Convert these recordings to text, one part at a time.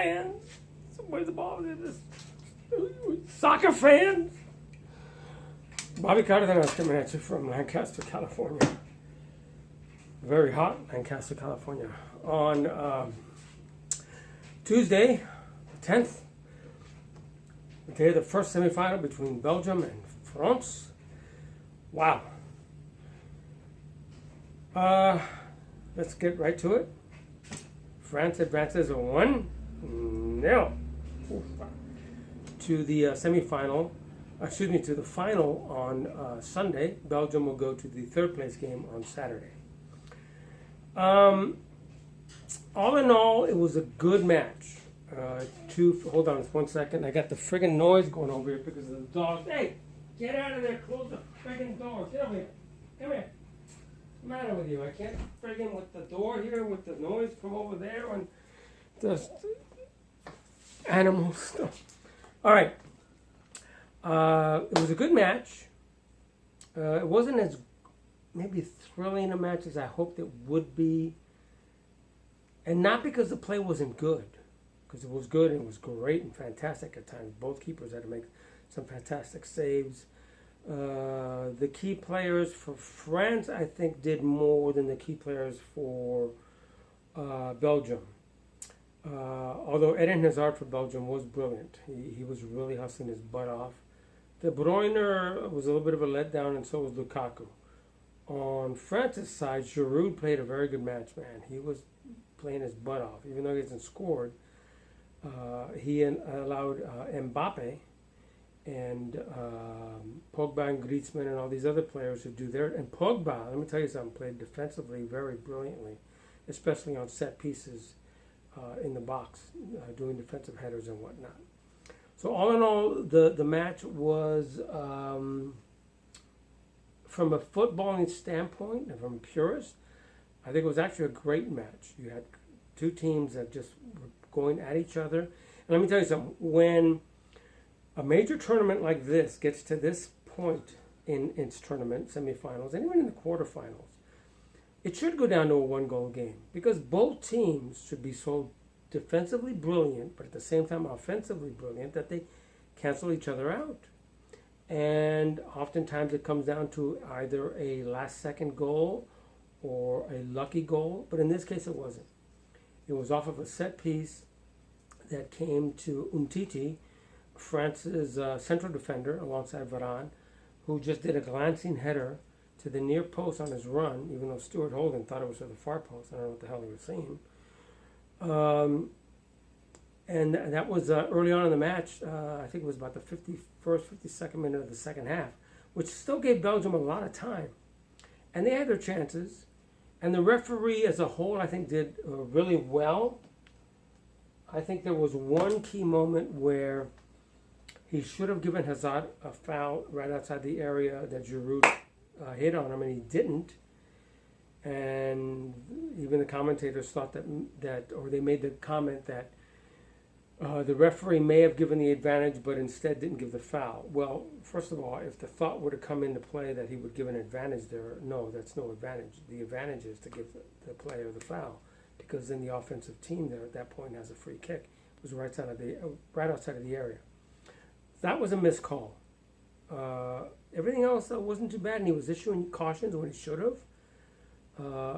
fans. Where's the ball? Soccer fans. Bobby Cardenas coming at you from Lancaster, California. Very hot Lancaster, California. On Tuesday, the 10th, the day of the first semifinal between Belgium and France. Wow. Let's get right to it. France advances 1-0 to the semifinal. To the final on Sunday. Belgium will go to the third place game on Saturday. All in all, it was a good match. Hold on 1 second. I got the friggin' noise going over here because of the dogs. Hey, get out of there. Close the friggin' door. Get over here. Come here. What's the matter with you? I can't friggin' with the door here, with the noise from over there and the animal stuff. All right. It was a good match. It wasn't as maybe thrilling a match as I hoped it would be. And not because the play wasn't good. Because it was good and it was great and fantastic at times. Both keepers had to make some fantastic saves. The key players for France, I think, did more than the key players for Belgium. Although Eden Hazard for Belgium was brilliant. He was really hustling his butt off. De Bruyne was a little bit of a letdown, and so was Lukaku. On France's side, Giroud played a very good match, man. He was playing his butt off. Even though he hasn't scored, he allowed Mbappe and Pogba and Griezmann and all these other players to do their... And Pogba, let me tell you something, played defensively very brilliantly, especially on set pieces in the box, doing defensive headers and whatnot. So all in all, the match was, from a footballing standpoint and from purists, I think it was actually a great match. You had two teams that just were going at each other. And let me tell you something, when a major tournament like this gets to this point in its tournament, semifinals, and even in the quarterfinals, it should go down to a one-goal game because both teams should be so defensively brilliant, but at the same time offensively brilliant, that they cancel each other out. And oftentimes it comes down to either a last-second goal or a lucky goal, but in this case it wasn't. It was off of a set piece that came to Umtiti, France's central defender, alongside Varane, who just did a glancing header to the near post on his run, even though Stuart Holden thought it was to the far post. I don't know what the hell he was saying. And that was early on in the match. I think it was about the 51st, 52nd minute of the second half, which still gave Belgium a lot of time. And they had their chances. And the referee as a whole, I think, did really well. I think there was one key moment where he should have given Hazard a foul right outside the area that Giroud hit on him, and he didn't. And even the commentators thought or they made the comment that the referee may have given the advantage, but instead didn't give the foul. Well, first of all, if the thought were to come into play that he would give an advantage there, no, that's no advantage. The advantage is to give the player the foul, because then the offensive team there at that point has a free kick. It was right outside of the area. That was a missed call. Everything else wasn't too bad, and he was issuing cautions when he should have.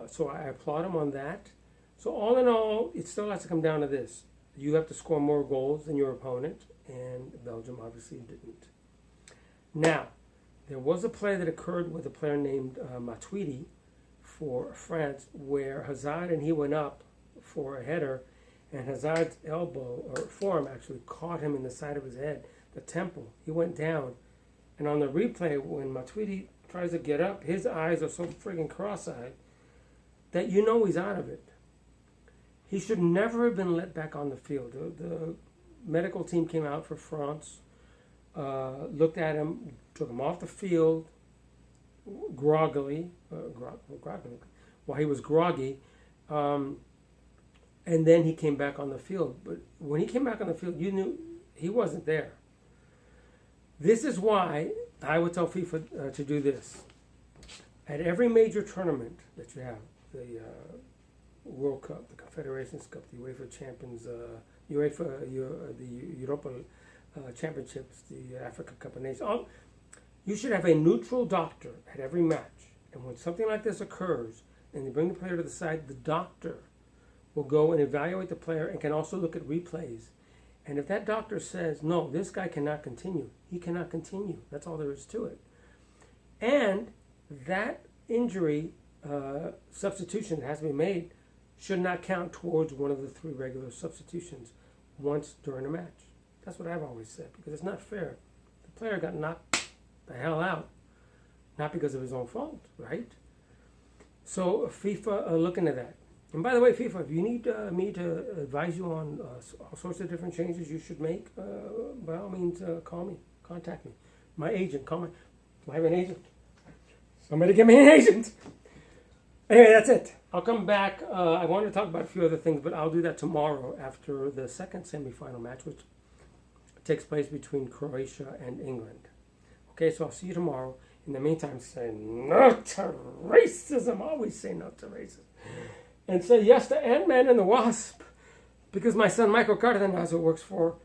So I applaud him on that. So all in all, it still has to come down to this. You have to score more goals than your opponent, and Belgium obviously didn't. Now, there was a play that occurred with a player named Matuidi for France, where Hazard and he went up for a header, and Hazard's elbow, or forearm actually, caught him in the side of his head, the temple. He went down, and on the replay, when Matuidi tries to get up, his eyes are so friggin' cross-eyed that you know he's out of it. He should never have been let back on the field. The medical team came out for France, looked at him, took him off the field groggily, while he was groggy, and then he came back on the field. But when he came back on the field, you knew he wasn't there. This is why I would tell FIFA to do this. At every major tournament that you have, the World Cup, the Confederations Cup, the UEFA Champions, the Europa Championships, the Africa Cup of Nations. You should have a neutral doctor at every match. And when something like this occurs, and they bring the player to the side, the doctor will go and evaluate the player and can also look at replays. And if that doctor says, no, this guy cannot continue, he cannot continue. That's all there is to it. And that injury substitution that has to be made should not count towards one of the 3 regular substitutions once during a match. That's what I've always said, because it's not fair. The player got knocked the hell out, not because of his own fault, right? So FIFA are looking at that. And by the way, FIFA, if you need me to advise you on all sorts of different changes you should make, by all means, call me, contact me. My agent, call me. I have an agent. Somebody get me an agent. Anyway, that's it. I'll come back. I wanted to talk about a few other things, but I'll do that tomorrow after the second semifinal match, which takes place between Croatia and England. Okay, so I'll see you tomorrow. In the meantime, say no to racism. Always say no to racism. And say yes to Ant-Man and the Wasp. Because my son Michael Carter, who works for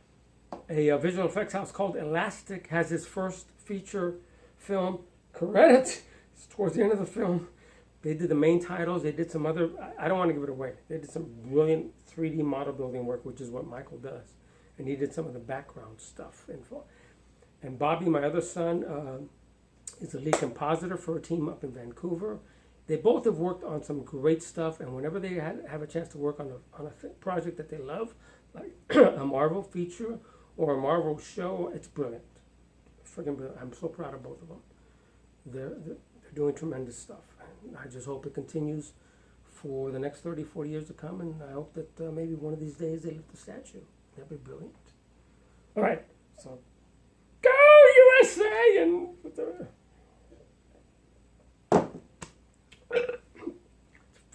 a visual effects house called Elastic, has his first feature film credit. It's towards the end of the film. They did the main titles. They did some other, I don't want to give it away. They did some brilliant 3D model building work, which is what Michael does. And he did some of the background stuff. And Bobby, my other son, is the lead compositor for a team up in Vancouver. They both have worked on some great stuff, and whenever they have a chance to work on a project that they love, like a Marvel feature or a Marvel show, it's brilliant. Friggin' brilliant. I'm so proud of both of them. They're doing tremendous stuff. And I just hope it continues for the next 30, 40 years to come, and I hope that maybe one of these days they lift the statue. That'd be brilliant. All right, so go USA! And it's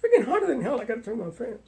freaking hotter than hell. I gotta turn my fan.